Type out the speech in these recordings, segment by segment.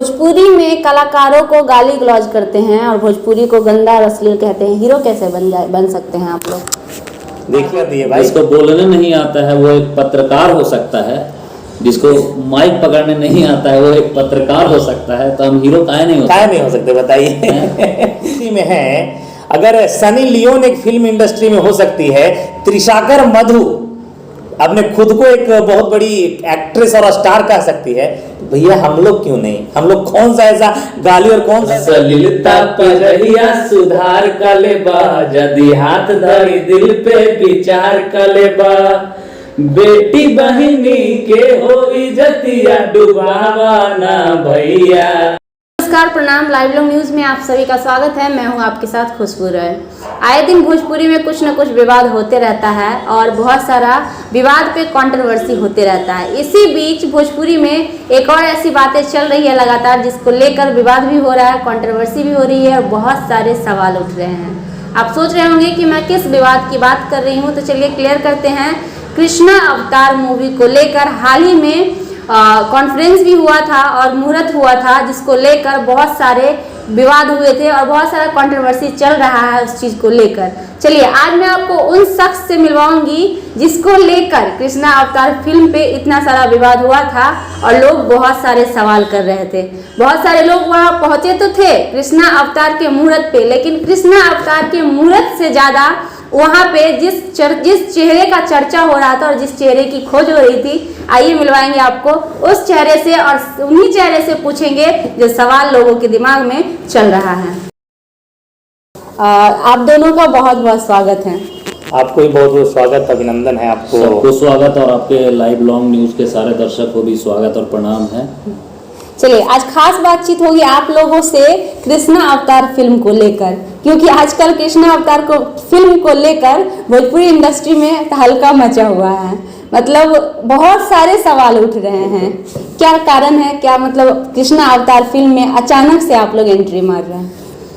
भोजपुरी में कलाकारों को गाली गलौज करते हैं और भोजपुरी को गंदा और अश्लील कहते हैं। हीरो कैसे बन सकते हैं आप लोग? देखिए भाई, जिसको बोलने नहीं आता है वो एक पत्रकार हो सकता है, जिसको माइक पकड़ने नहीं आता है वो एक पत्रकार हो सकता है, तो हम हीरो काहे नहीं हो सकते बताइए। में है, अगर सनी लियोन एक फिल्म इंडस्ट्री में हो सकती है, त्रिशाकर मधु अपने खुद को एक बहुत बड़ी एक्ट्रेस और स्टार कह सकती है, तो भैया हम लोग क्यों नहीं? हम लोग कौन सा ऐसा गाली और कौन सा सलिलता पजहिया सुधार कलेबा, जदी हाथ धरी दिल पे विचार कलेबा, बेटी बहिनी के हो इज्जतिया डुबावा ना भैया। नमस्कार, प्रणाम। लाइव लोग न्यूज में आप सभी का स्वागत है। मैं हूं आपके साथ खुशबू राय। आए दिन भोजपुरी में कुछ न कुछ विवाद होते रहता है और बहुत सारा विवाद पे कंट्रोवर्सी होते रहता है। इसी बीच भोजपुरी में एक और ऐसी बातें चल रही है लगातार, जिसको लेकर विवाद भी हो रहा है, कंट्रोवर्सी भी हो रही है और बहुत सारे सवाल उठ रहे हैं। आप सोच रहे होंगे कि मैं किस विवाद की बात कर रही हूँ, तो चलिए क्लियर करते हैं। कृष्णा अवतार मूवी को लेकर हाल ही में कॉन्फ्रेंस भी हुआ था और मुहूर्त हुआ था, जिसको लेकर बहुत सारे विवाद हुए थे और बहुत सारा कंट्रोवर्सी चल रहा है उस चीज़ को लेकर। चलिए आज मैं आपको उन शख्स से मिलवाऊंगी जिसको लेकर कृष्णा अवतार फिल्म पे इतना सारा विवाद हुआ था और लोग बहुत सारे सवाल कर रहे थे। बहुत सारे लोग वहाँ पहुँचे तो थे कृष्णा अवतार के मुहूर्त पे, लेकिन कृष्णा अवतार के मुहूर्त से ज़्यादा वहाँ पे जिस चेहरे का चर्चा हो रहा था और जिस चेहरे की खोज हो रही थी, आइए मिलवाएंगे आपको उस चेहरे से और उन्हीं चेहरे से पूछेंगे जो सवाल लोगों के दिमाग में चल रहा है। आप दोनों का बहुत बहुत स्वागत है। आपको भी बहुत बहुत स्वागत, अभिनंदन है आपको। सबको स्वागत और आपके लाइव लॉन्ग न्यूज के सारे दर्शक को भी स्वागत और प्रणाम है। चलिए आज खास बातचीत होगी आप लोगों से कृष्णा अवतार फिल्म को लेकर, क्योंकि आजकल कृष्णा अवतार को फिल्म को लेकर भोजपुरी इंडस्ट्री में तहलका मचा हुआ है। मतलब बहुत सारे सवाल उठ रहे हैं। क्या कारण है, क्या मतलब कृष्णा अवतार फिल्म में अचानक से आप लोग एंट्री मार रहे हैं?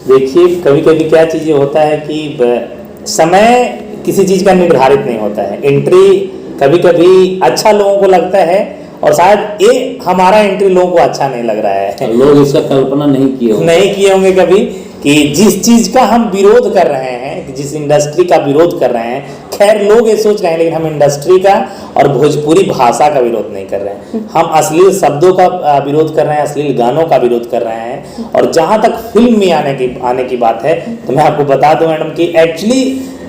देखिए, कभी कभी क्या चीज़ें होता है कि समय किसी चीज़ का निर्धारित नहीं होता है। एंट्री कभी कभी अच्छा लोगों को लगता है और शायद ये हमारा एंट्री लोगों को अच्छा नहीं लग रहा है। लोग इसका कल्पना नहीं किए होंगे कभी कि जिस चीज का हम विरोध कर रहे हैं, जिस इंडस्ट्री का विरोध कर रहे हैं, खैर लोग ये सोच रहे हैं, लेकिन हम इंडस्ट्री का और भोजपुरी भाषा का विरोध नहीं कर रहे हैं। हम अश्लील शब्दों का विरोध कर रहे हैं, अश्लील गानों का विरोध कर रहे हैं। और जहां तक फिल्म में आने की बात है, तो मैं आपको बता दूं मैडम कि एक्चुअली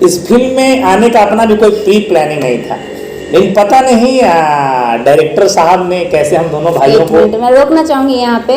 इस फिल्म में आने का अपना भी कोई प्री प्लानिंग नहीं था, लेकिन पता नहीं डायरेक्टर साहब ने कैसे हम दोनों भाइयों को। मैं रोकना चाहूंगी यहाँ पे।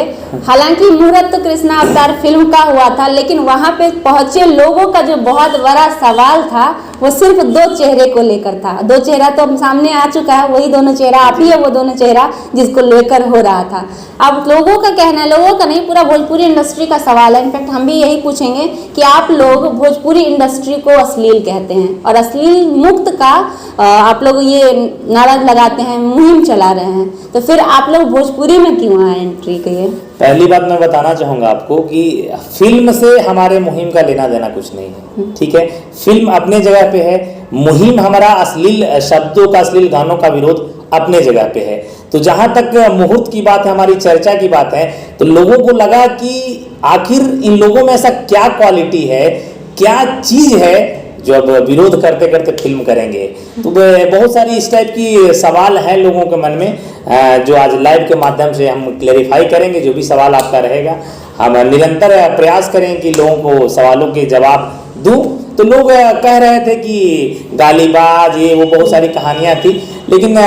हालांकि मुहूर्त तो कृष्णा अवतार फिल्म का हुआ था, लेकिन वहाँ पे पहुंचे लोगों का जो बहुत बड़ा सवाल था वो सिर्फ दो चेहरे को लेकर था। दो चेहरा तो सामने आ चुका है, वही दोनों चेहरा आप ही है, वो दोनों चेहरा जिसको लेकर हो रहा था। अब लोगों का कहना है, लोगों का नहीं, पूरा भोजपुरी इंडस्ट्री का सवाल है। इनफैक्ट हम भी यही पूछेंगे कि आप लोग भोजपुरी इंडस्ट्री को अश्लील कहते हैं और अश्लील मुक्त का आप लोग ये नारा लगाते हैं, मुहिम चला रहे हैं, तो फिर आप लोग भोजपुरी में क्यों आए एंट्री के? पहली बात मैं बताना चाहूँगा आपको कि फिल्म से हमारे मुहिम का लेना देना कुछ नहीं है, ठीक है। फिल्म अपने जगह पे है, मुहिम हमारा अश्लील शब्दों का, अश्लील गानों का विरोध अपने जगह पे है। तो जहाँ तक मुहूर्त की बात है, हमारी चर्चा की बात है, तो लोगों को लगा कि आखिर इन लोगों में ऐसा क्या क्वालिटी है, क्या चीज़ है जो अब विरोध करते करते फिल्म करेंगे। तो बहुत सारी इस टाइप की सवाल है लोगों के मन में, जो आज लाइव के माध्यम से हम क्लेरिफाई करेंगे। जो भी सवाल आपका रहेगा, हम निरंतर प्रयास करें कि लोगों को सवालों के जवाब दूं। तो लोग कह रहे थे कि गालीबाज, ये वो बहुत सारी कहानियां थी, लेकिन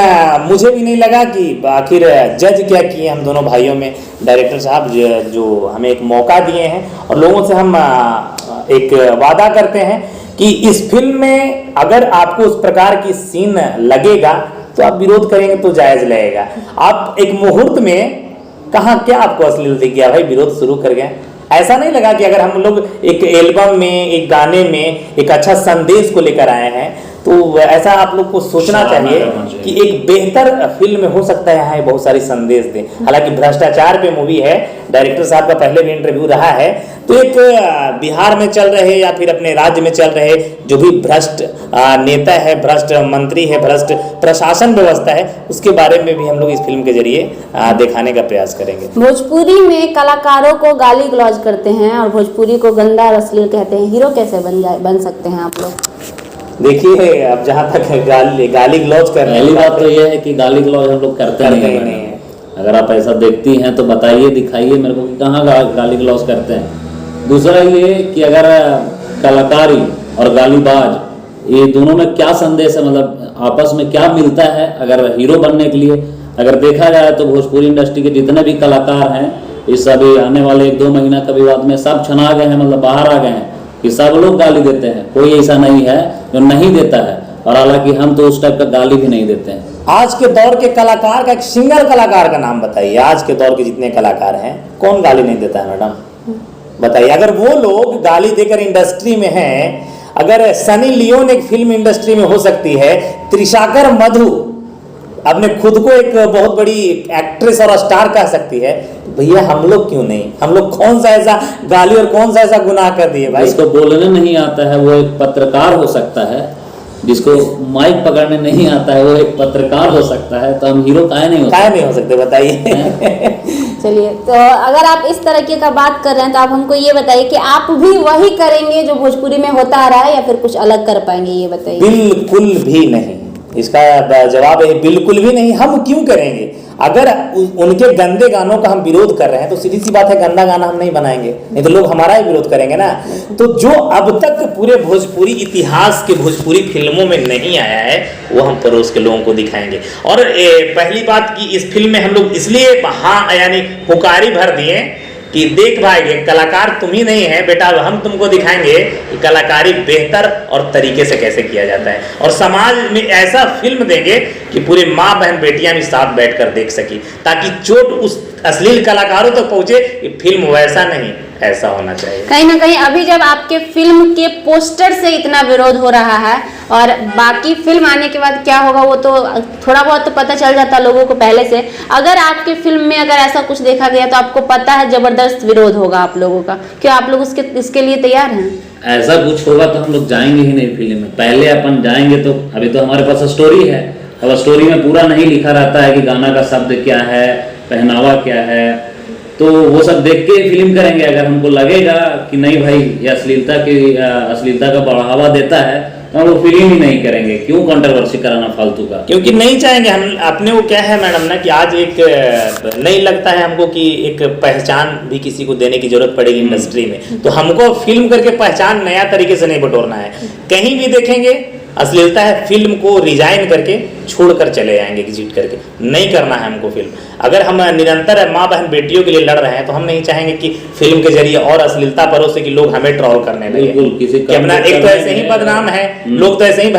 मुझे भी नहीं लगा कि आखिर जज क्या किए हम दोनों भाइयों में डायरेक्टर साहब, जो हमें एक मौका दिए हैं। और लोगों से हम एक वादा करते हैं कि इस फिल्म में अगर आपको उस प्रकार की सीन लगेगा तो आप विरोध करेंगे तो जायज लगेगा। आप एक मुहूर्त में कहाँ क्या आपको अश्लील दिख गया भाई, विरोध शुरू कर गए? ऐसा नहीं लगा कि अगर हम लोग एक एल्बम में, एक गाने में एक अच्छा संदेश को लेकर आए हैं, तो ऐसा आप लोग को सोचना चाहिए कि एक बेहतर फिल्म में हो सकता है यहाँ बहुत सारी संदेश दें। हालांकि भ्रष्टाचार पे मूवी है, डायरेक्टर साहब का पहले भी इंटरव्यू रहा है, तो एक बिहार में चल रहे या फिर अपने राज्य में चल रहे जो भी भ्रष्ट नेता है, भ्रष्ट मंत्री है, भ्रष्ट प्रशासन व्यवस्था है, उसके बारे में भी हम लोग इस फिल्म के जरिए दिखाने का प्रयास करेंगे। भोजपुरी में कलाकारों को गाली गलौज करते हैं और भोजपुरी को गंदा और अश्लील कहते हैं, हीरो कैसे बन सकते हैं आप लोग? देखिए, अब जहाँ तक गाली गलौज कर रहे हैं, पहली बात तो यह है कि गाली गलौज हम लोग करते नहीं हैं। अगर आप ऐसा देखती हैं तो बताइए, दिखाइए मेरे को कि कहाँ गाली गलौज करते हैं। दूसरा ये कि अगर कलाकारी और गालीबाज ये दोनों में क्या संदेश है, मतलब आपस में क्या मिलता है अगर हीरो बनने के लिए? अगर देखा जाए तो भोजपुरी इंडस्ट्री के जितने भी कलाकार हैं, इस अभी आने वाले 1-2 महीना के विवाद में सब छना गए हैं, मतलब बाहर आ गए हैं कि सब लोग गाली देते हैं। कोई ऐसा नहीं है जो नहीं देता है, और हालांकि हम तो उस टाइप का गाली भी नहीं देते हैं। आज के दौर के कलाकार का एक सिंगल कलाकार का नाम बताइए। आज के दौर के जितने कलाकार हैं, कौन गाली नहीं देता है मैडम? बताइए। अगर वो लोग गाली देकर इंडस्ट्री में हैं, अगर सनी लियोन एक फिल्म इंडस्ट्री में हो सकती है, त्रिशाकर मधु अपने खुद को एक बहुत बड़ी एक्ट्रेस और स्टार कह सकती है, तो भैया हम लोग क्यों नहीं? हम लोग कौन सा ऐसा गाली और कौन सा ऐसा गुनाह कर दिए भाई? जिसको बोलने नहीं आता है वो एक पत्रकार हो सकता है, जिसको माइक पकड़ने नहीं आता है वो एक पत्रकार हो सकता है, तो हम हीरो काहे नहीं हो सकते बताइए। चलिए, तो अगर आप इस तरीके का बात कर रहे हैं तो आप हमको ये बताइए कि आप भी वही करेंगे जो भोजपुरी में होता आ रहा है, या फिर कुछ अलग कर पाएंगे, ये बताइए। बिल्कुल भी नहीं, इसका जवाब है बिल्कुल भी नहीं। हम क्यों करेंगे? अगर उनके गंदे गानों का हम विरोध कर रहे हैं तो सीधी सी बात है, गंदा गाना हम नहीं बनाएंगे, नहीं तो लोग हमारा ही विरोध करेंगे ना। तो जो अब तक पूरे भोजपुरी इतिहास के भोजपुरी फिल्मों में नहीं आया है, वो हम परोस के लोगों को दिखाएंगे। और पहली बात कि इस फिल्म में हम लोग इसलिए हाँ यानी हुकारी भर दिए कि देख भाई, कलाकार तुम ही नहीं है बेटा, हम तुमको दिखाएंगे कि कलाकारी बेहतर और तरीके से कैसे किया जाता है, और समाज में ऐसा फिल्म देंगे कि पूरे माँ बहन बेटियां भी साथ बैठकर देख सकी, ताकि चोट उस अश्लील कलाकारों तक पहुंचे कि फिल्म वैसा नहीं ऐसा होना चाहिए। कहीं ना कहीं अभी जब आपके फिल्म के पोस्टर से इतना विरोध हो रहा है, और बाकी फिल्म आने के बाद क्या होगा वो तो थोड़ा बहुत तो पता चल जाता लोगों को पहले से। अगर आपके फिल्म में अगर ऐसा कुछ देखा गया तो आपको पता है जबरदस्त विरोध होगा आप लोगों का, क्या आप लोग इसके लिए तैयार हैं? ऐसा कुछ होगा तो हम लोग जाएंगे ही नहीं फिल्म में। पहले अपन जाएंगे तो अभी तो हमारे पास स्टोरी है, अब स्टोरी में पूरा नहीं लिखा रहता है कि गाना का शब्द क्या है, पहनावा क्या है, तो वो सब देख के फिल्म करेंगे। अगर हमको लगेगा कि नहीं भाई ये अश्लीलता का बढ़ावा देता है तो हम लोग फिल्म ही नहीं करेंगे। क्यों कंट्रोवर्सी कराना फालतू का? क्योंकि नहीं चाहेंगे हम। अपने को क्या है मैडम ना कि आज एक नहीं लगता है हमको कि एक पहचान भी किसी को देने की जरूरत पड़ेगी इंडस्ट्री में, तो हमको फिल्म करके पहचान नया तरीके से नहीं बटोरना है। कहीं भी देखेंगे अश्लीलता है, फिल्म को रिजाइन करके छोड़कर चले जाएंगे, एग्जिट करके। नहीं करना है हमको फिल्म। अगर हम निरंतर माँ बहन बेटियों के लिए लड़ रहे हैं तो हम नहीं चाहेंगे कि फिल्म के जरिए और अश्लीलता परोसे कि लोग हमें ट्रोल करने लगे। कि अपना एक तो ऐसे ही बदनाम है, लोग तो ऐसे ही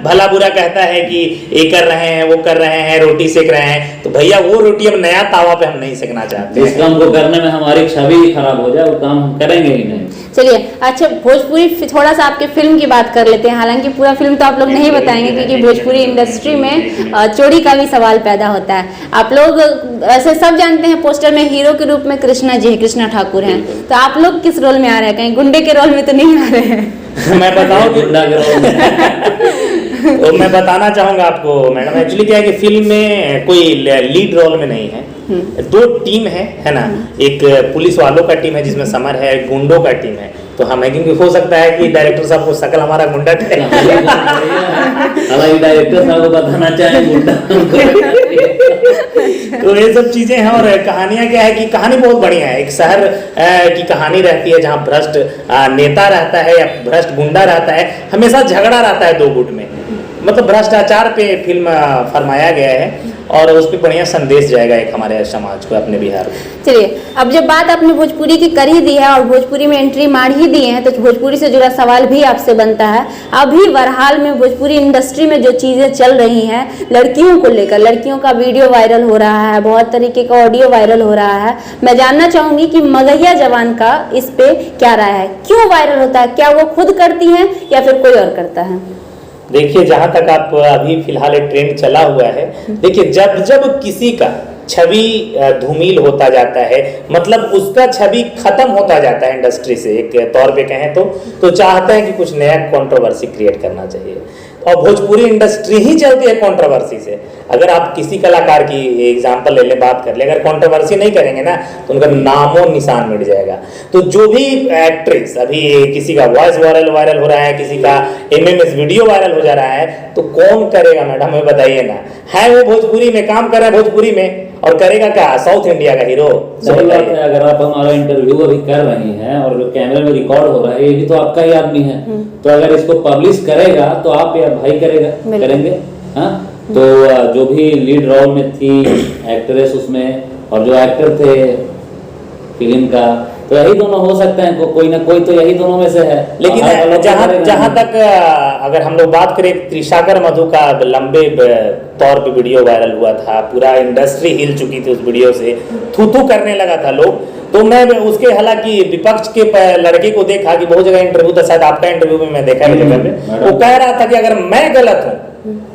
भला बुरा कहता है कि ये कर रहे हैं, वो कर रहे हैं, रोटी सेक रहे हैं, तो भैया वो रोटी हम नया तावा पे हम नहीं सेकना चाहते। इस काम को करने में हमारी छवि खराब हो जाए, वो काम हम करेंगे ही नहीं। चलिए, अच्छा भोजपुरी थोड़ा सा आपके फिल्म की बात कर लेते हैं। हालांकि पूरा फिल्म तो आप लोग नहीं बताएंगे क्योंकि भोजपुरी इंडस्ट्री में चोरी का भी सवाल पैदा होता है। आप लोग ऐसे सब जानते हैं पोस्टर में हीरो के रूप में कृष्णा जी, कृष्णा ठाकुर हैं, तो आप लोग किस रोल में आ रहे हैं? कहीं गुंडे के रोल में तो नहीं आ रहे हैं? मैं बताऊं गुंडा के रोल में तो मैं बताना चाहूंगा आपको मैडम, एक्चुअली क्या है कि फिल्म में कोई लीड रोल में नहीं है। 2 टीम है ना, एक पुलिस वालों का टीम है जिसमें समर है, गुंडों का टीम है। तो हमें क्योंकि हो सकता है कि डायरेक्टर साहब को शकल हमारा गुंडा डायरेक्टर साहब को बताना चाहे गुंडा। तो ये सब चीजें हैं। और कहानियां क्या है कि कहानी बहुत बढ़िया है। एक शहर की कहानी रहती है जहाँ भ्रष्ट नेता रहता है या भ्रष्ट गुंडा रहता है, हमेशा झगड़ा रहता है 2 गुट में, मतलब भ्रष्टाचार पे फिल्म फरमाया गया है और उस पर बढ़िया संदेश जाएगा एक हमारे समाज को, अपने बिहार को। चलिए, अब जब बात आपने भोजपुरी की कर ही दी है और भोजपुरी में एंट्री मार ही दी है, तो भोजपुरी से जुड़ा सवाल भी आपसे बनता है। अभी बहरहाल में भोजपुरी इंडस्ट्री में जो चीज़ें चल रही हैं लड़कियों को लेकर, लड़कियों का वीडियो वायरल हो रहा है, बहुत तरीके का ऑडियो वायरल हो रहा है। मैं जानना चाहूँगी कि मगहिया जवान का इस पे क्या राय है? क्यों वायरल होता है? क्या वो खुद करती हैं या फिर कोई और करता है? देखिए, जहाँ तक आप अभी फिलहाल एक ट्रेंड चला हुआ है, देखिए जब किसी का छवि धूमिल होता जाता है, मतलब उसका छवि खत्म होता जाता है इंडस्ट्री से, एक तौर पे कहें तो चाहता है कि कुछ नया कंट्रोवर्सी क्रिएट करना चाहिए। और भोजपुरी इंडस्ट्री ही चलती है कंट्रोवर्सी से। अगर आप किसी कलाकार की एग्जांपल ले लें, बात कर ले, अगर कंट्रोवर्सी नहीं करेंगे ना तो उनका नामो निशान मिट जाएगा। तो जो भी एक्ट्रेस, अभी किसी का वॉइस वायरल हो रहा है, किसी का MMS वीडियो वायरल हो जा रहा है, तो कौन करेगा मैडम, हमें बताइए ना। है वो भोजपुरी में काम कर रहा है, भोजपुरी में, और करेगा क्या साउथ इंडिया का हीरो। सही बात है। अगर आप हमारा इंटरव्यू अभी कर रही हैं और कैमरे में रिकॉर्ड हो रहा है, ये भी तो आपका ही आदमी है, तो अगर इसको पब्लिश करेगा तो आप या भाई करेंगे। हाँ, तो जो भी लीड रोल में थी एक्ट्रेस उसमें, और जो एक्टर थे फिल्म का, तो यही दोनों हो सकते हैं, कोई ना कोई तो यही दोनों में से है। लेकिन जहाँ तक अगर हम लोग बात करें, त्रिशाकर मधु का लंबे तौर पे वीडियो वायरल हुआ था, पूरा इंडस्ट्री हिल चुकी थी उस वीडियो से, थू करने लगा था लोग। तो मैं उसके, हालांकि विपक्ष के लड़के को देखा कि बहुत जगह इंटरव्यू था, शायद आपका इंटरव्यू में मैं देखा वो कह रहा था कि अगर मैं गलत हूँ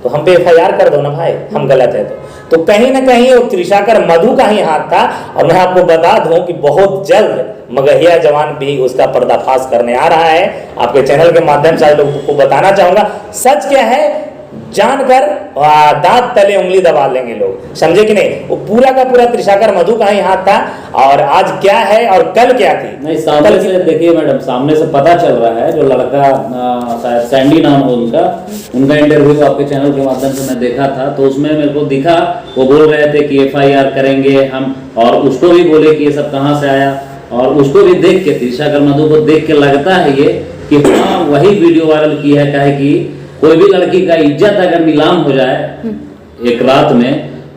तो हम पे FIR कर दो ना भाई, हम गलत है तो कहीं ना कहीं वो त्रिशाकर मधु का ही हाथ था। और मैं आपको बता दूं कि बहुत जल्द मगहिया जवान भी उसका पर्दाफाश करने आ रहा है। आपके चैनल के माध्यम से लोगों को बताना चाहूंगा, सच क्या है जानकर दांत तले उंगली दबा लेंगे लोग, समझे कि नहीं। वो पूरा का पूरा त्रिशाकर मधु का ही हाथ था, और आज क्या है और कल क्या थी। नहीं, सामने से देखिए मैडम, सामने से पता चल रहा है। जो लड़का शायद सैंडी नाम हो उनका इंटरव्यू आपके चैनल के माध्यम से मैं देखा था, तो उसमें मेरे को दिखा वो बोल रहे थे कि FIR करेंगे हम, और उसको भी बोले कि ये सब कहाँ से आया। और उसको भी देख के, त्रिशाकर मधु को देख के लगता है ये कि हाँ वही वीडियो वायरल की है। कहे कि कोई भी लड़की का इज्जत अगर नीलाम हो जाए एक रात में,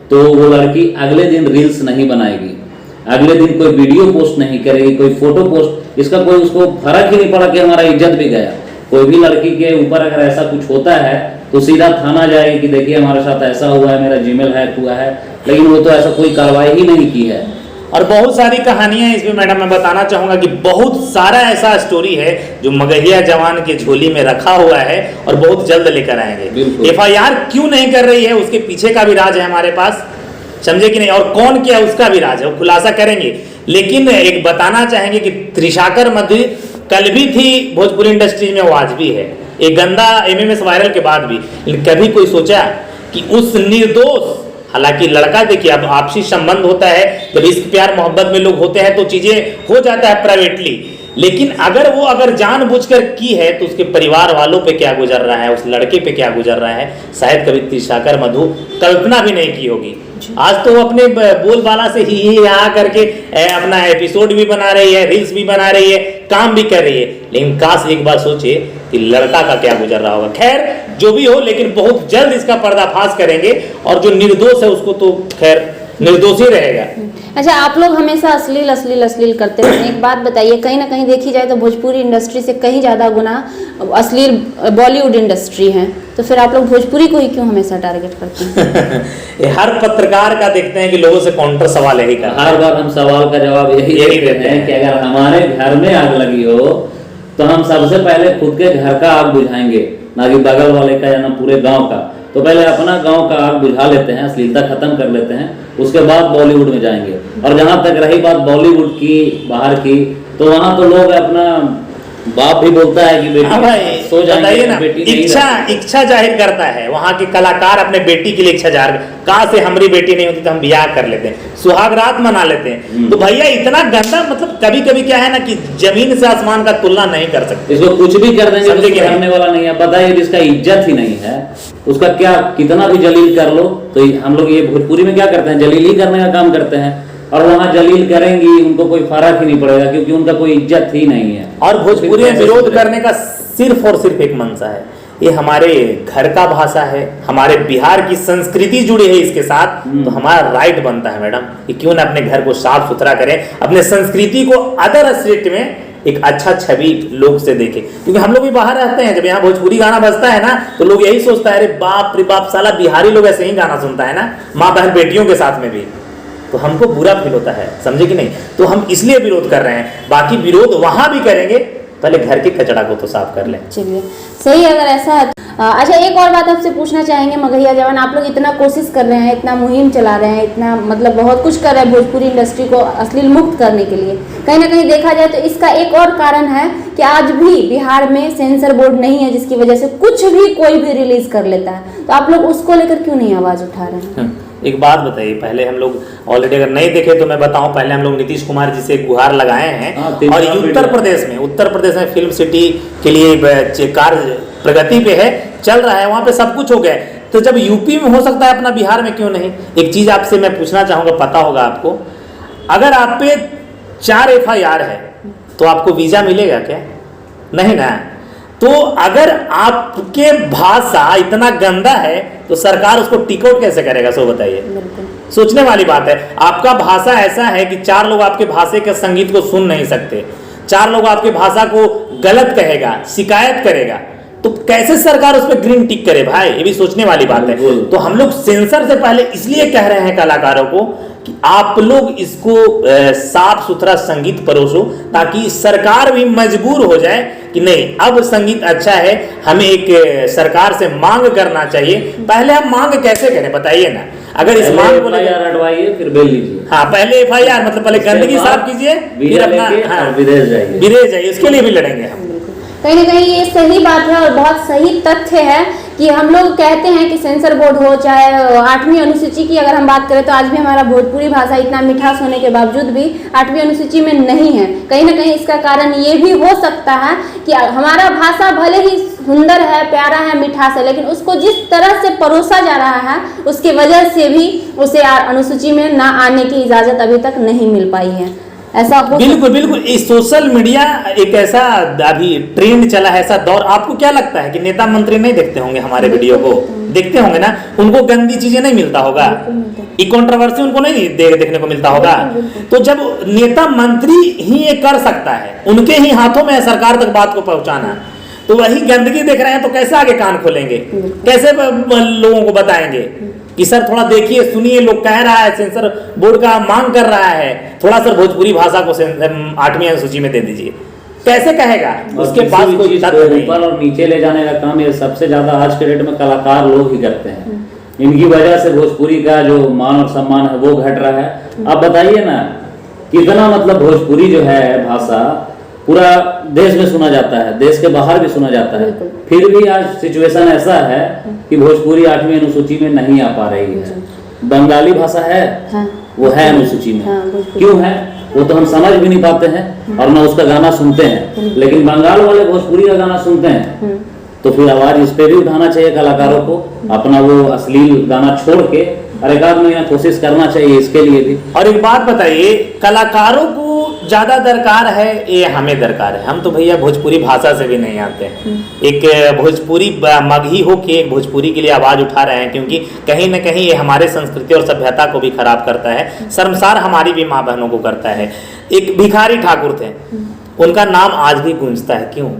तो वो लड़की अगले दिन रील्स नहीं बनाएगी, अगले दिन कोई वीडियो पोस्ट नहीं करेगी, कोई फोटो पोस्ट, इसका कोई उसको फर्क ही नहीं पड़ा कि हमारा इज्जत भी गया। कोई भी लड़की के ऊपर अगर ऐसा कुछ होता है तो सीधा थाना जाएगी कि देखिए हमारे साथ ऐसा हुआ है, मेरा जीमेल हैक हुआ है, लेकिन वो तो ऐसा कोई कार्रवाई ही नहीं की है। और बहुत सारी कहानियां इसमें मैडम मैं बताना चाहूंगा कि बहुत सारा ऐसा स्टोरी है जो मगहिया जवान के झोली में रखा हुआ है, और बहुत जल्द लेकर आएंगे। FIR क्यों नहीं कर रही है, उसके पीछे का भी राज है हमारे पास, समझे कि नहीं, और कौन किया उसका भी राज है, वो खुलासा करेंगे। लेकिन एक बताना चाहेंगे कि त्रिशाकर मधु कल भी थी भोजपुरी इंडस्ट्री में, वो आज भी है, एक गंदा MMS वायरल के बाद भी। लेकिन कभी कोई सोचा कि उस निर्दोष, हालांकि लड़का देखिए, अब आपसी संबंध होता है, जब इश्क प्यार मोहब्बत में लोग होते हैं तो चीजें हो जाता है प्राइवेटली, लेकिन अगर जानबूझकर की है तो उसके परिवार वालों पे क्या गुजर रहा है, उस लड़के पे क्या गुजर रहा है, शायद कभी त्रिशाकर मधु कल्पना भी नहीं की होगी। आज तो वो अपने बोलबाला से ही आ करके अपना एपिसोड भी बना रही है, रील्स भी बना रही है, काम भी कर रही है, लेकिन काश एक बार सोचे कि लड़का का क्या गुजर रहा होगा। खैर जो भी हो, लेकिन बहुत जल्द इसका पर्दाफाश करेंगे, और जो निर्दोष है उसको तो खैर निर्दोष ही रहेगा। अच्छा, आप लोग हमेशा अश्लील करते हैं। एक बात बताइए, कहीं ना कहीं देखी जाए तो भोजपुरी इंडस्ट्री से कहीं ज़्यादा गुना अश्लील बॉलीवुड इंडस्ट्री है, तो फिर आप लोग भोजपुरी को ही क्यों हमेशा टारगेट करते हैं? ये हर पत्रकार का देखते हैं कि लोगों से काउंटर सवाल यही करते हैं। हर बार हम सवाल का जवाब यही देते हैं कि अगर हमारे घर में आग लगी हो तो हम सबसे पहले खुद के घर का आग बुझाएंगे, ना कि बगल वाले का या ना पूरे गाँव का। तो पहले अपना गांव का आग बुझा लेते हैं, अश्लीलता खत्म कर लेते हैं, उसके बाद बॉलीवुड में जाएंगे। और जहां तक रही बात बॉलीवुड की, बाहर की, तो वहां तो लोग अपना बाप भी बोलता है कि बेटी सो जाइए ना, बेटी इच्छा जाहिर करता है। वहाँ के कलाकार अपने बेटी के लिए इच्छा जाहिर, कहाँ से हमारी बेटी नहीं होती तो हम ब्याह कर लेते हैं, सुहाग रात मना लेते हैं। तो भैया इतना गंदा, मतलब कभी कभी क्या है ना कि जमीन से आसमान का तुलना नहीं कर सकते। इसको कुछ भी कर देंगे तो करने वाला नहीं है। बताइए जिसका इज्जत ही नहीं है उसका क्या, कितना भी जलील कर लो। तो हम लोग ये भोजपुरी में क्या करते हैं, जलील ही करने का काम करते हैं, और वहाँ जलील करेंगी उनको कोई फर्क ही नहीं पड़ेगा, क्योंकि उनका कोई इज्जत ही नहीं है। और भोजपुरी में विरोध करने का सिर्फ और सिर्फ एक मंशा है, ये हमारे घर का भाषा है, हमारे बिहार की संस्कृति जुड़ी है इसके साथ, तो हमारा राइट बनता है मैडम कि क्यों ना अपने घर को साफ सुथरा करें, अपने संस्कृति को अदर स्टेट में एक अच्छा छवि लोग से देखे। क्योंकि हम लोग भी बाहर रहते हैं, जब यहाँ भोजपुरी गाना बजता है ना तो लोग यही सोचता है, अरे बाप रे बाप, साला बिहारी लोग ऐसे ही गाना सुनता है ना, माँ बहन बेटियों के साथ में भी, तो हमको बुरा फील होता है, समझे कि नहीं। तो हम इसलिए विरोध कर रहे हैं, बाकी विरोध वहां भी करेंगे पहले घर के कचरा को तो साफ कर लें। चलिए सही, अगर ऐसा है अच्छा एक और बात आपसे पूछना चाहेंगे मगहिया जवान, आप लोग इतना कोशिश कर रहे हैं, इतना मुहिम चला रहे हैं, इतना मतलब बहुत कुछ कर रहे हैं भोजपुरी इंडस्ट्री को अश्लील मुक्त करने के लिए, कहीं ना कहीं देखा जाए तो इसका एक और कारण है कि आज भी बिहार में सेंसर बोर्ड नहीं है, जिसकी वजह से कुछ भी कोई भी रिलीज कर लेता है। तो आप लोग उसको लेकर क्यों नहीं आवाज उठा रहे हैं? एक बात बताइए, पहले हम लोग ऑलरेडी अगर नहीं देखे तो मैं बताऊं, पहले हम लोग नीतीश कुमार जी से गुहार लगाए हैं और उत्तर प्रदेश में फिल्म सिटी के लिए कार्य प्रगति पे है, चल रहा है, वहां पे सब कुछ हो गया। तो जब यूपी में हो सकता है अपना बिहार में क्यों नहीं? एक चीज आपसे मैं पूछना चाहूंगा, पता होगा आपको, अगर आप पे 4 FIR है तो आपको वीजा मिलेगा क्या? नहीं ना। तो अगर आपके भाषा इतना गंदा है तो सरकार उसको टिक आउट कैसे करेगा? सो बताइए, सोचने वाली बात है। आपका भाषा ऐसा है कि 4 लोग आपके भाषा के संगीत को सुन नहीं सकते, 4 लोग आपके भाषा को गलत कहेगा, शिकायत करेगा, तो कैसे सरकार उस पर ग्रीन टिक करे भाई? ये भी सोचने वाली बात है। तो हम लोग सेंसर से पहले इसलिए कह रहे हैं कलाकारों को कि आप लोग इसको साफ सुथरा संगीत परोसो, ताकि सरकार भी मजबूर हो जाए कि नहीं अब संगीत अच्छा है, हमें एक सरकार से मांग करना चाहिए। पहले हम मांग कैसे करें बताइए ना? अगर इस मांग को हटवाइए फिर बेल लीजिए। हाँ, पहले FIR मतलब पहले गंदगी साफ कीजिए, फिर अपना विदेश जाइए, उसके लिए भी लड़ेंगे हम। कहीं ना कहीं ये सही बात है और बहुत सही तथ्य है कि हम लोग कहते हैं कि सेंसर बोर्ड हो, चाहे 8वीं अनुसूची की अगर हम बात करें तो आज भी हमारा भोजपुरी भाषा इतना मिठास होने के बावजूद भी 8वीं अनुसूची में नहीं है। कहीं ना कहीं इसका कारण ये भी हो सकता है कि हमारा भाषा भले ही सुंदर है, प्यारा है, मिठास है, लेकिन उसको जिस तरह से परोसा जा रहा है उसकी वजह से भी उसे अनुसूची में ना आने की इजाज़त अभी तक नहीं मिल पाई है। ऐसा बिल्कुल इस सोशल मीडिया एक ऐसा अभी ट्रेंड चला है, ऐसा दौर। आपको क्या लगता है कि नेता मंत्री नहीं देखते होंगे हमारे वीडियो को? देखते होंगे ना, उनको गंदी चीजें नहीं मिलता होगा, ये कंट्रोवर्सी उनको नहीं देखने को मिलता होगा। तो जब नेता मंत्री ही ये कर सकता है, उनके ही हाथों में है सरकार तक बात को पहुंचाना, तो वही गंदगी देख रहे हैं तो कैसे आगे कान खोलेंगे? कैसे लोगों को बताएंगे कि सर थोड़ा देखिए सुनिए, लोग कह रहा है, सेंसर बोर्ड का मांग कर रहा है, थोड़ा सर भोजपुरी भाषा को 8वीं अनुसूची में दे दीजिए? कैसे कहेगा? उसके पास कोई ऊपर और नीचे ले जाने का काम ये सबसे ज्यादा आज के डेट में कलाकार लोग ही करते हैं। इनकी वजह से भोजपुरी का जो मान और सम्मान है वो घट रहा है। अब बताइए ना, कितना मतलब भोजपुरी जो है भाषा पूरा देश में सुना जाता है, देश के बाहर भी सुना जाता है, फिर भी आज सिचुएशन ऐसा है कि भोजपुरी 8वीं अनुसूची में नहीं आ पा रही है। बंगाली भाषा है, वो है अनुसूची में, क्यों है वो तो हम समझ भी नहीं पाते हैं और ना उसका गाना सुनते हैं। लेकिन बंगाल वाले भोजपुरी का गाना सुनते हैं, तो फिर आवाज इस पे भी उठाना चाहिए कलाकारों को, अपना वो अश्लील गाना छोड़ के और एक आध महीना कोशिश करना चाहिए इसके लिए भी। और एक बात बताइए, कलाकारों को ज्यादा दरकार है ये हमें दरकार है? हम तो भैया भोजपुरी भाषा से भी नहीं आते हैं। एक भोजपुरी मगही हो के एक भोजपुरी के लिए आवाज उठा रहे हैं, क्योंकि कहीं ना कहीं ये हमारे संस्कृति और सभ्यता को भी खराब करता है, शर्मसार हमारी भी माँ बहनों को करता है। एक भिखारी ठाकुर थे, उनका नाम आज भी गूंजता है, क्यों?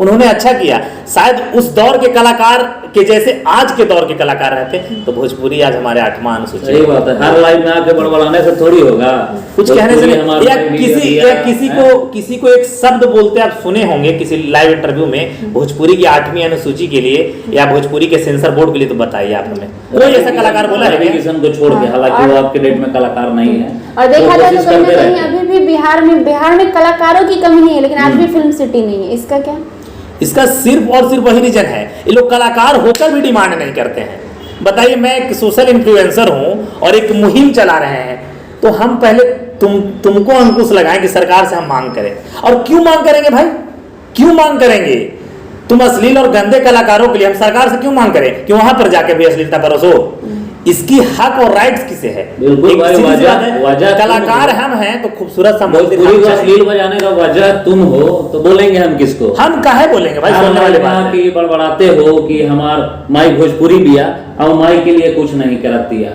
उन्होंने अच्छा किया। शायद उस दौर के कलाकार के जैसे आज के दौर के कलाकार रहते तो भोजपुरी आज हमारे 8वां अनुसूची। सही बात है, हर लाइफ में आके बड़बड़ाने से थोड़ी होगा, कुछ कहने से या किसी को एक शब्द बोलते आप सुने होंगे किसी लाइव इंटरव्यू में भोजपुरी की 8वीं अनुसूची के लिए या भोजपुरी के सेंसर बोर्ड के लिए, तो बताइए आप हमें कोई ऐसा कलाकार बोला है? किशन को छोड़ के, हालांकि वो आपके डेट में कलाकार नहीं है। और देखा जाए तो कहीं ना कहीं अभी भी बिहार में कलाकारों की कमी नहीं है, लेकिन आज भी फिल्म सिटी नहीं है। इसका क्या? इसका सिर्फ और सिर्फ वही रीजन है, ये लोग कलाकार होकर भी डिमांड नहीं करते हैं। बताइए, मैं एक सोशल इन्फ्लुएंसर हूं और एक मुहिम चला रहे हैं, तो हम पहले तुमको अंकुश लगाएं कि सरकार से हम मांग करें। और क्यों मांग करेंगे भाई? क्यों मांग करेंगे? तुम अश्लील और गंदे कलाकारों के लिए हम सरकार से क्यों मांग करें कि वहां पर जाके भी अश्लीलता परोसो? इसकी हक और राइट्स किसे है? बिल्कुल भाई, वजह कलाकार हम हैं तो खूबसूरत सा अश्लील बजाने का वजह तुम हो, तो बोलेंगे हम किसको? हम काहे बोलेंगे भाई? सुनने वाले बात की बड़बड़ाते हो कि हमार माई भोजपुरी बिया और माई के लिए कुछ नहीं करत दिया,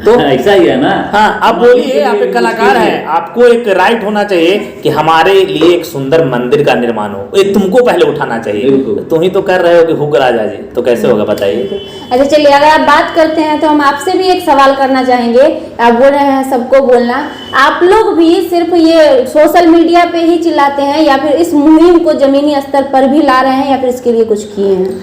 तो ऐसा ही है ना। हाँ, आप बोलिए, आप एक कलाकार हैं, आपको एक राइट होना चाहिए कि हमारे लिए एक सुंदर मंदिर का निर्माण हो, ये तुमको पहले उठाना चाहिए। बिल्कुल। तुम ही तो कर रहे हो कि हुक राजा जी, तो कैसे होगा बताइए। अच्छा चलिए, अगर आप बात करते हैं तो हम आपसे भी एक सवाल करना चाहेंगे। आप बोल रहे हैं सबको बोलना, आप लोग भी सिर्फ ये सोशल मीडिया पे ही चिल्लाते हैं या फिर इस मुहिम को जमीनी स्तर पर भी ला रहे हैं या फिर इसके लिए कुछ किए हैं?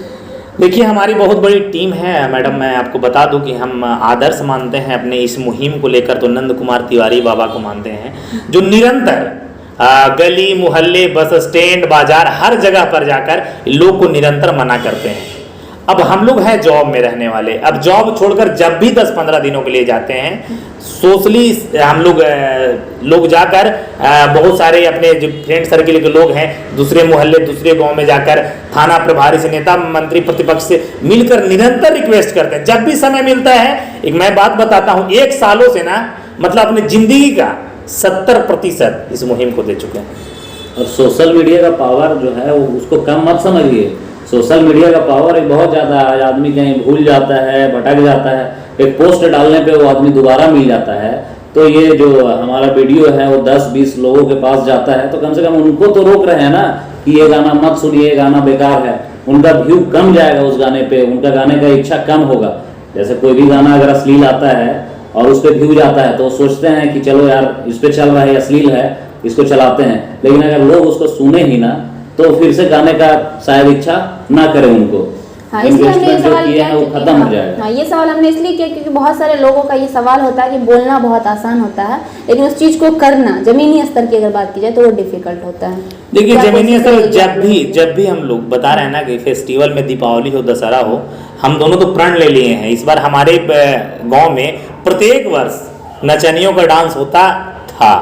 देखिए, हमारी बहुत बड़ी टीम है मैडम। मैं आपको बता दूं कि हम आदर्श मानते हैं अपने इस मुहिम को लेकर तो नंद कुमार तिवारी बाबा को मानते हैं, जो निरंतर गली मोहल्ले बस स्टैंड बाजार हर जगह पर जाकर लोग को निरंतर मना करते हैं। अब हम लोग हैं जॉब में रहने वाले, अब जॉब छोड़कर जब भी 10-15 दिनों के लिए जाते हैं सोशली हम लोग जाकर बहुत सारे अपने जो फ्रेंड सर्किल के लोग हैं दूसरे मोहल्ले दूसरे गांव में जाकर थाना प्रभारी से नेता मंत्री प्रतिपक्ष से मिलकर निरंतर रिक्वेस्ट करते हैं जब भी समय मिलता है। एक मैं बात बताता हूँ, 1 सालों से ना मतलब अपने जिंदगी का 70% इस मुहिम को दे चुके हैं। और सोशल मीडिया का पावर जो है वो उसको कम मत समझिए। सोशल मीडिया का पावर एक बहुत ज़्यादा है। आदमी कहीं भूल जाता है, भटक जाता है, एक पोस्ट डालने पे वो आदमी दोबारा मिल जाता है। तो ये जो हमारा वीडियो है वो 10-20 लोगों के पास जाता है तो कम से कम उनको तो रोक रहे हैं ना कि ये गाना मत सुनिए, ये गाना बेकार है। उनका व्यू कम जाएगा उस गाने पे, उनका गाने का इच्छा कम होगा। जैसे कोई भी गाना अगर अश्लील आता है और उस पर व्यू जाता है तो सोचते हैं कि चलो यार इस पे चल रहा है, अश्लील है, इसको चलाते हैं। लेकिन अगर लोग उसको सुने ही ना तो फिर से गाने का शायद इच्छा ना करें उनको। हाँ, इसलिए हमने ये सवाल किया है वो खत्म हो जाएगा। हाँ, ये सवाल हमने इसलिए किया क्योंकि बहुत सारे लोगों का ये सवाल होता है कि बोलना बहुत आसान होता है लेकिन उस चीज़ को करना जमीनी स्तर की अगर बात की जाए तो वो डिफिकल्ट होता है। देखिए, जमीनी स्तर जब भी हम लोग बता रहे हैं ना कि फेस्टिवल में दीपावली हो दशहरा हो, हम दोनों तो प्रण ले लिए हैं। इस बार हमारे गाँव में प्रत्येक वर्ष नचनियों का डांस होता था,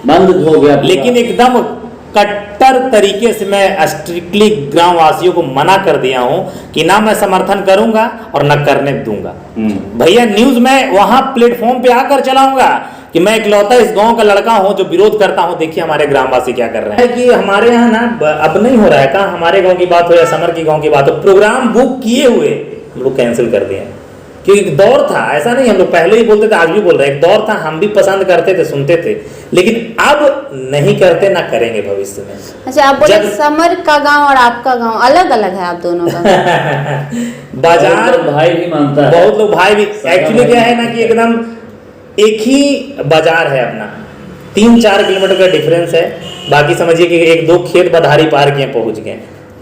बंद हो गया, लेकिन एकदम कट्टर तरीके से मैं स्ट्रिक्टली ग्राम वासियों को मना कर दिया हूं कि ना मैं समर्थन करूंगा और ना करने दूंगा। भैया, न्यूज मैं वहां प्लेटफॉर्म पे आकर चलाऊंगा कि मैं इकलौता इस गांव का लड़का हूं जो विरोध करता हूं। देखिए हमारे ग्रामवासी क्या कर रहे हैं कि हमारे यहाँ ना अब नहीं हो रहा है, कहाँ हमारे गाँव की बात हो या समर की गाँव की बात हो, प्रोग्राम बुक किए हुए हम लोग कैंसिल कर दिए। कि एक दौर था, ऐसा नहीं हम लोग पहले ही बोलते थे, आज भी बोल रहे हैं, एक दौर था हम भी पसंद करते थे, सुनते थे, लेकिन अब नहीं करते ना करेंगे भविष्य में। अच्छा, आप बोले समर का गांव और आपका गांव अलग अलग है आप दोनों का? बाजार भाई भी मानता है, बहुत लोग भाई भी। एक्चुअली क्या है ना कि एकदम एक ही बाजार है अपना, 3-4 किलोमीटर का डिफरेंस है। बाकी समझिए कि 1-2 खेत बधारी पार किए पहुंच गए,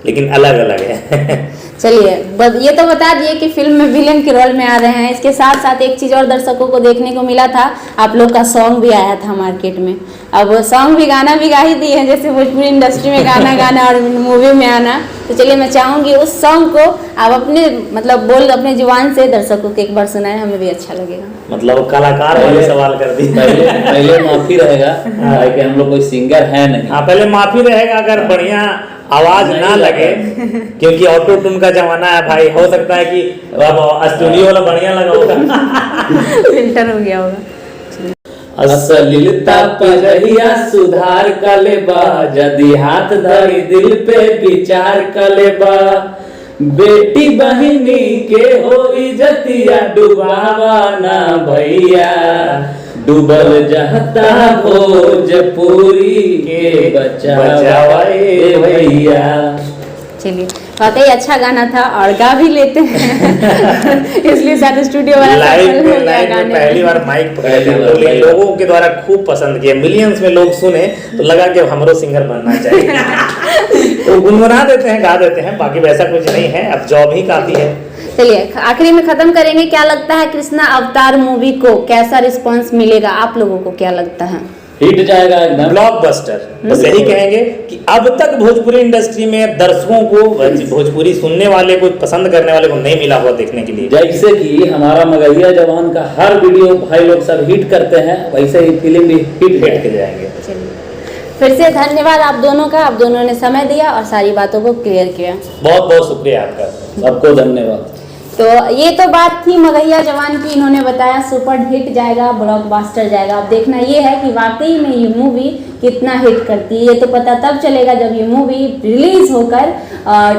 लेकिन अलग अलग है। चलिए, ये तो बता दिए कि फिल्म में विलेन के रोल में आ रहे हैं। इसके साथ साथ एक चीज़ और दर्शकों को देखने को मिला था, आप लोग का सॉन्ग भी आया था मार्केट में। अब सॉन्ग भी गाना भी गा ही दिए हैं, जैसे भोजपुरी इंडस्ट्री में गाना गाना और मूवी में आना। तो चलिए, मैं चाहूँगी उस सॉन्ग को आप अपने मतलब अपने जुबान से दर्शकों को एक बार सुनाएं, हमें भी अच्छा लगेगा। मतलब कलाकार वाले सवाल कर दी। पहले माफी रहेगा कि हम लोग कोई सिंगर है नहीं। हाँ, पहले माफी रहेगा अगर बढ़िया आवाज ना लगे, क्योंकि ऑटो ट्यून का जमाना है भाई। हो सकता है कि अब स्टूडियो वाला बढ़िया लगा होगा, फिल्टर हो गया होगा। असलिलता पजहिया सुधार कलेबा, जदि हाथ धरी दिल पे विचार कलेबा, बेटी बहिनी के हो इज्जतिया डुबावा ना भैया, डूबल जहता भोजपुरी के बचावा भैया। चलिए, वाकई अच्छा गाना था और गा भी लेते हैं इसलिए शायद स्टूडियो वाला लाइव में पहली बार माइक पकड़े थे, लोगों के द्वारा खूब पसंद किया, मिलियंस में लोग सुने तो लगा कि हमरो सिंगर बनना चाहिए। तो गुनगुना देते हैं, गा देते हैं, बाकी वैसा कुछ नहीं है, अब जॉब ही काफी है। चलिए, आखिरी में खत्म करेंगे। क्या लगता है कृष्णा अवतार मूवी को कैसा रिस्पांस मिलेगा? आप लोगों को क्या लगता है? हिट जाएगा एकदम, ब्लॉकबस्टर। बस यही कहेंगे कि अब तक भोजपुरी इंडस्ट्री में दर्शकों को, भोजपुरी सुनने वाले को, पसंद करने वाले को नहीं मिला हुआ देखने के लिए। जैसे कि हमारा मगहिया जवान का हर वीडियो भाई लोग सब हिट करते हैं, वैसे ही फिल्म भी हिट के जाएंगे। चलिए, फिर से धन्यवाद आप दोनों का, आप दोनों ने समय दिया और सारी बातों को क्लियर किया। बहुत बहुत शुक्रिया आपका, सबको धन्यवाद। तो ये तो बात थी मगहिया जवान की, इन्होंने बताया सुपर हिट जाएगा, ब्लॉकबस्टर जाएगा। अब देखना ये है कि वाकई में ये मूवी कितना हिट करती है। ये तो पता तब चलेगा जब ये मूवी रिलीज होकर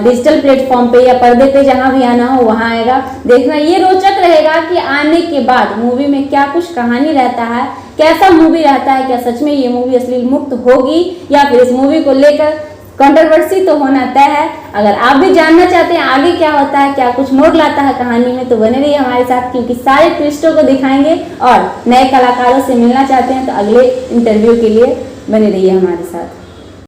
डिजिटल प्लेटफॉर्म पे या पर्दे पे जहाँ भी आना हो वहाँ आएगा। देखना ये रोचक रहेगा कि आने के बाद मूवी में क्या कुछ कहानी रहता है, कैसा मूवी रहता है, क्या सच में ये मूवी अश्लील मुक्त होगी या फिर इस मूवी को लेकर कंट्रोवर्सी तो होना तय है। अगर आप भी जानना चाहते हैं आगे क्या होता है, क्या कुछ मोड़ लाता है कहानी में, तो बने रहिए हमारे साथ, क्योंकि सारे ट्विस्टों को दिखाएंगे। और नए कलाकारों से मिलना चाहते हैं तो अगले इंटरव्यू के लिए बने रहिए हमारे साथ।